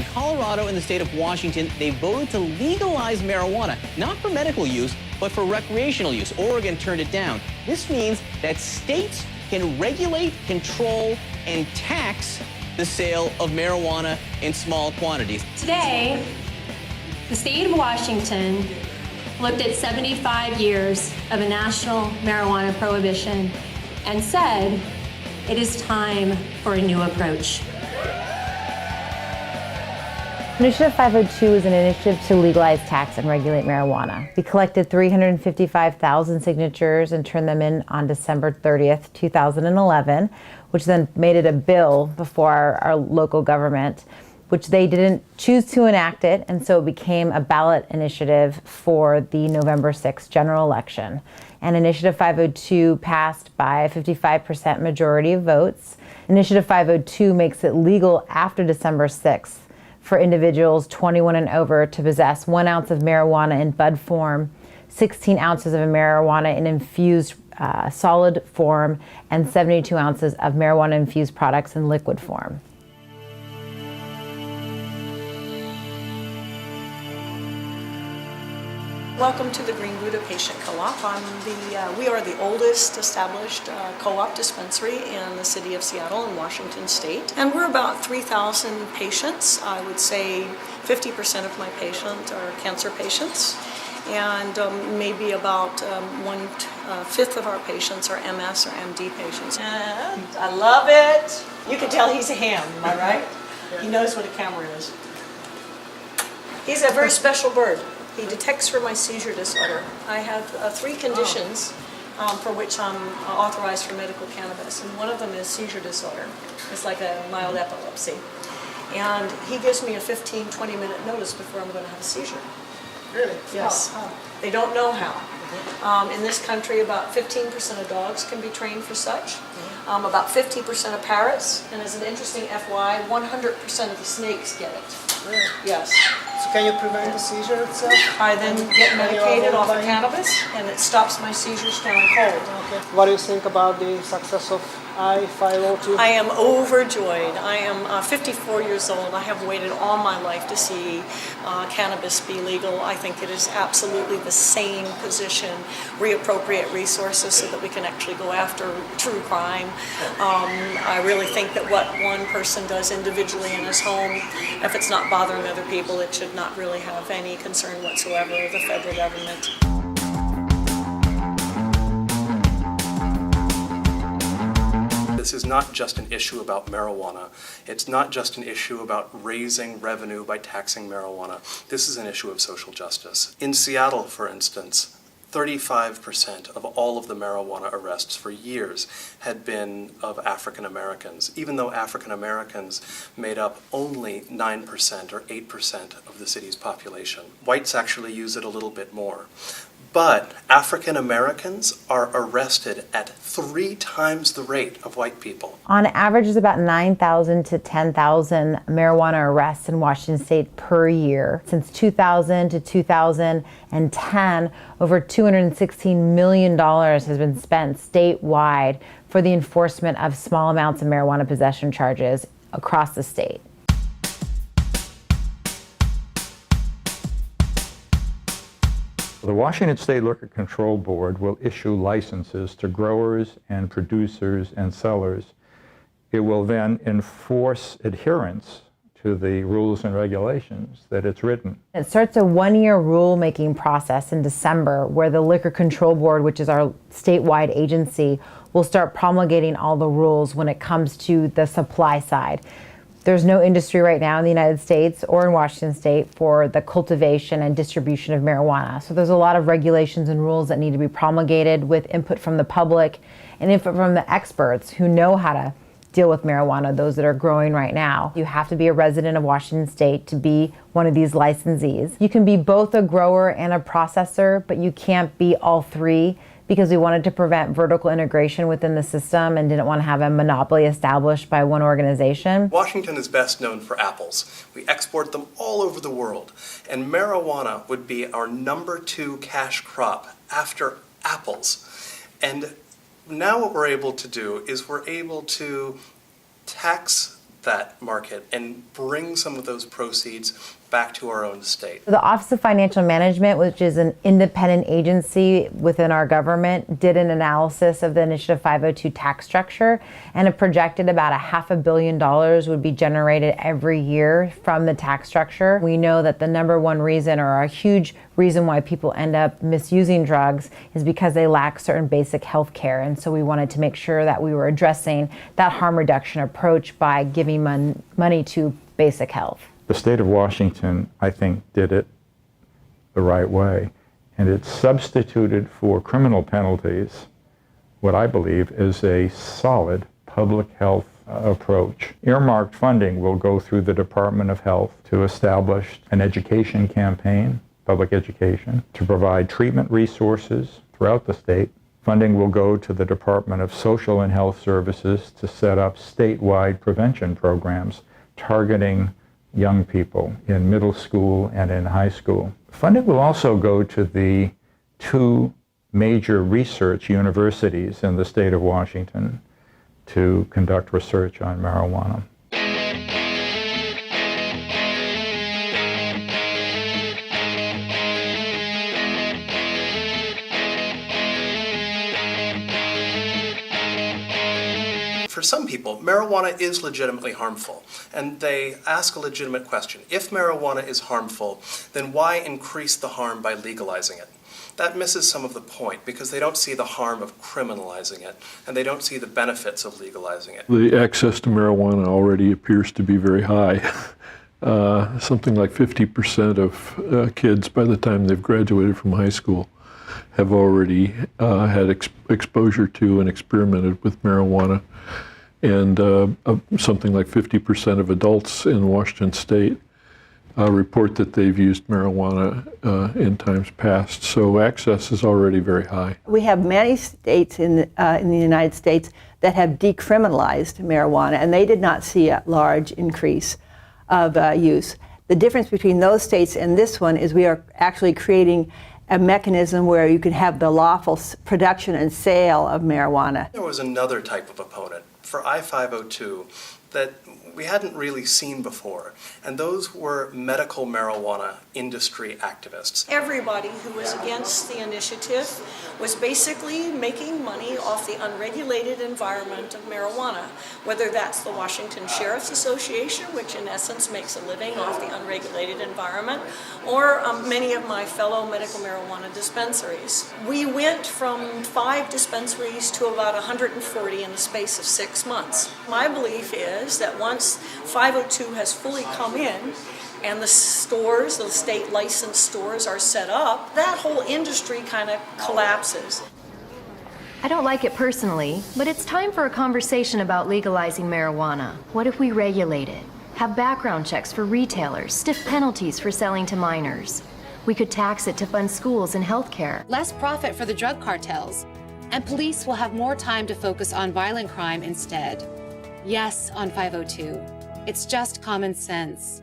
in Colorado and the state of Washington, they voted to legalize marijuana, not for medical use, but for recreational use. Oregon turned it down. This means that states can regulate, control, and tax the sale of marijuana in small quantities. Today, the state of Washington looked at 75 years of a national marijuana prohibition and said, it is time for a new approach. Initiative 502 is an initiative to legalize, tax, and regulate marijuana. We collected 355,000 signatures and turned them in on December 30th, 2011, which then made it a bill before our local government, which they didn't choose to enact it, and so it became a ballot initiative for the November 6th general election. And Initiative 502 passed by a 55% majority of votes. Initiative 502 makes it legal after December 6th for individuals 21 and over to possess 1 ounce of marijuana in bud form, 16 ounces of marijuana in infused solid form, and 72 ounces of marijuana-infused products in liquid form. Welcome to the Green Buddha Patient Co-op. We are the oldest established co-op dispensary in the city of Seattle in Washington State. And we're about 3,000 patients. I would say 50% of my patients are cancer patients. And maybe about 1/5 of our patients are MS or MD patients. And I love it. You can tell he's a ham, am I right? He knows what a camera is. He's a very special bird. He detects for my seizure disorder. I have 3 conditions for which I'm authorized for medical cannabis, and one of them is seizure disorder. It's like a mild epilepsy. And he gives me a 15, 20-minute notice before I'm going to have a seizure. Really? Yes. How? They don't know how. In this country, about 15% of dogs can be trained for such. About 50% of parrots, and as an interesting FY, 100% of the snakes get it. Really? Yes. So can you prevent the seizure itself? I then get medicated off of cannabis, and it stops my seizures down cold. Okay. What do you think about the success of I-502? I am overjoyed. I am 54 years old. I have waited all my life to see cannabis be legal. I think it is absolutely the sane position, reappropriate resources so that we can actually go after true crime. I really think that what one person does individually in his home, if it's not bothering other people, it should not really have any concern whatsoever of the federal government. This is not just an issue about marijuana. It's not just an issue about raising revenue by taxing marijuana. This is an issue of social justice. In Seattle, for instance, 35% of all of the marijuana arrests for years had been of African Americans, even though African Americans made up only 9% or 8% of the city's population. Whites actually use it a little bit more. But African Americans are arrested at 3 times the rate of white people. On average, there's about 9,000 to 10,000 marijuana arrests in Washington State per year. Since 2000 to 2010, over $216 million has been spent statewide for the enforcement of small amounts of marijuana possession charges across the state. The Washington State Liquor Control Board will issue licenses to growers and producers and sellers. It will then enforce adherence to the rules and regulations that it's written. It starts a 1-year rulemaking process in December where the Liquor Control Board, which is our statewide agency, will start promulgating all the rules when it comes to the supply side. There's no industry right now in the United States or in Washington State for the cultivation and distribution of marijuana. So there's a lot of regulations and rules that need to be promulgated with input from the public and input from the experts who know how to deal with marijuana, those that are growing right now. You have to be a resident of Washington State to be one of these licensees. You can be both a grower and a processor, but you can't be all 3, because we wanted to prevent vertical integration within the system and didn't want to have a monopoly established by one organization. Washington is best known for apples. We export them all over the world, and marijuana would be our number 2 cash crop after apples. And now what we're able to do is we're able to tax that market and bring some of those proceeds back to our own state. The Office of Financial Management, which is an independent agency within our government, did an analysis of the Initiative 502 tax structure, and it projected about $500 million would be generated every year from the tax structure. We know that the number one reason, or a huge reason why people end up misusing drugs, is because they lack certain basic health care. And so we wanted to make sure that we were addressing that harm reduction approach by giving money to basic health. The state of Washington, I think, did it the right way, and it substituted for criminal penalties what I believe is a solid public health approach. Earmarked funding will go through the Department of Health to establish an education campaign, public education, to provide treatment resources throughout the state. Funding will go to the Department of Social and Health Services to set up statewide prevention programs targeting young people in middle school and in high school. Funding will also go to the two major research universities in the state of Washington to conduct research on marijuana. For some people, marijuana is legitimately harmful, and they ask a legitimate question. If marijuana is harmful, then why increase the harm by legalizing it? That misses some of the point, because they don't see the harm of criminalizing it, and they don't see the benefits of legalizing it. The access to marijuana already appears to be very high. Something like 50% of kids, by the time they've graduated from high school, have already had exposure to and experimented with marijuana. And something like 50% of adults in Washington state report that they've used marijuana in times past. So access is already very high. We have many states in the United States that have decriminalized marijuana, and they did not see a large increase of use. The difference between those states and this one is we are actually creating a mechanism where you can have the lawful production and sale of marijuana. There was another type of opponent for I-502 that we hadn't really seen before, and those were medical marijuana industry activists. Everybody who was against the initiative was basically making money off the unregulated environment of marijuana, whether that's the Washington Sheriff's Association, which in essence makes a living off the unregulated environment, or many of my fellow medical marijuana dispensaries. We went from 5 dispensaries to about 140 in the space of 6 months. My belief is that once 502 has fully come in, and the stores, the state licensed stores are set up, that whole industry kind of collapses. I don't like it personally, but it's time for a conversation about legalizing marijuana. What if we regulate it? Have background checks for retailers, stiff penalties for selling to minors. We could tax it to fund schools and healthcare. Less profit for the drug cartels, and police will have more time to focus on violent crime instead. Yes, on 502. It's just common sense.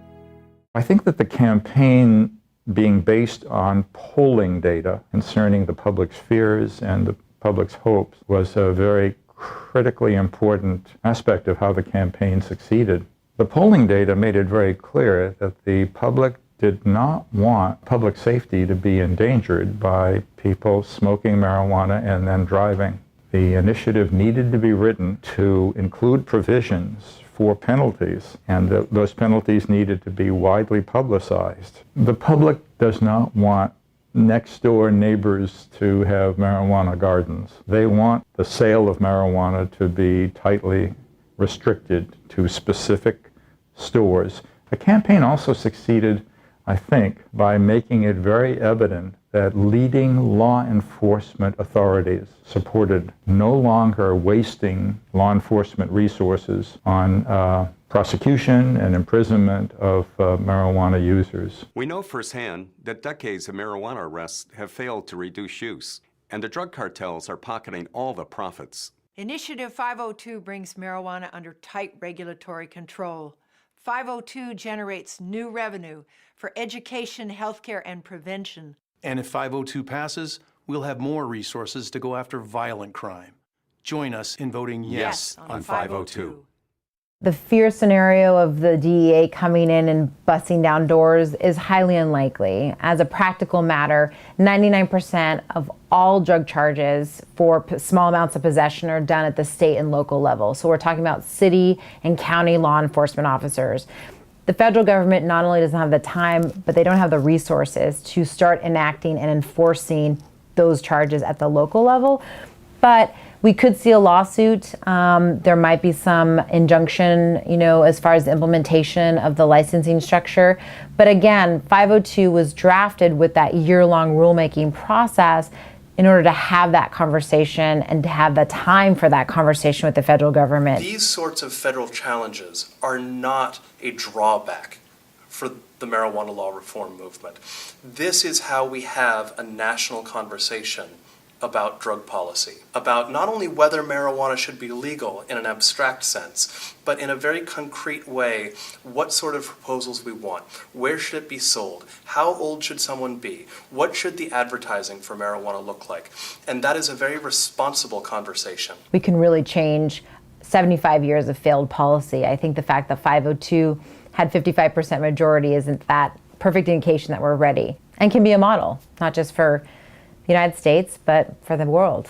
I think that the campaign being based on polling data concerning the public's fears and the public's hopes was a very critically important aspect of how the campaign succeeded. The polling data made it very clear that the public did not want public safety to be endangered by people smoking marijuana and then driving. The initiative needed to be written to include provisions for penalties, and those penalties needed to be widely publicized. The public does not want next-door neighbors to have marijuana gardens. They want the sale of marijuana to be tightly restricted to specific stores. The campaign also succeeded, I think, by making it very evident that leading law enforcement authorities supported no longer wasting law enforcement resources on prosecution and imprisonment of marijuana users. We know firsthand that decades of marijuana arrests have failed to reduce use, and the drug cartels are pocketing all the profits. Initiative 502 brings marijuana under tight regulatory control. 502 generates new revenue for education, healthcare, and prevention. And if 502 passes, we'll have more resources to go after violent crime. Join us in voting yes on 502. The fear scenario of the DEA coming in and busting down doors is highly unlikely. As a practical matter, 99% of all drug charges for small amounts of possession are done at the state and local level. So we're talking about city and county law enforcement officers. The federal government not only doesn't have the time, but they don't have the resources to start enacting and enforcing those charges at the local level. But we could see a lawsuit. There might be some injunction, as far as the implementation of the licensing structure. But again, 502 was drafted with that year-long rulemaking process in order to have that conversation and to have the time for that conversation with the federal government. These sorts of federal challenges are not a drawback for the marijuana law reform movement. This is how we have a national conversation about drug policy, about not only whether marijuana should be legal in an abstract sense, but in a very concrete way, what sort of proposals we want, where should it be sold, how old should someone be, what should the advertising for marijuana look like, and that is a very responsible conversation. We can really change 75 years of failed policy. I think the fact that 502 had 55% majority isn't that perfect indication that we're ready, and can be a model, not just for the United States, but for the world.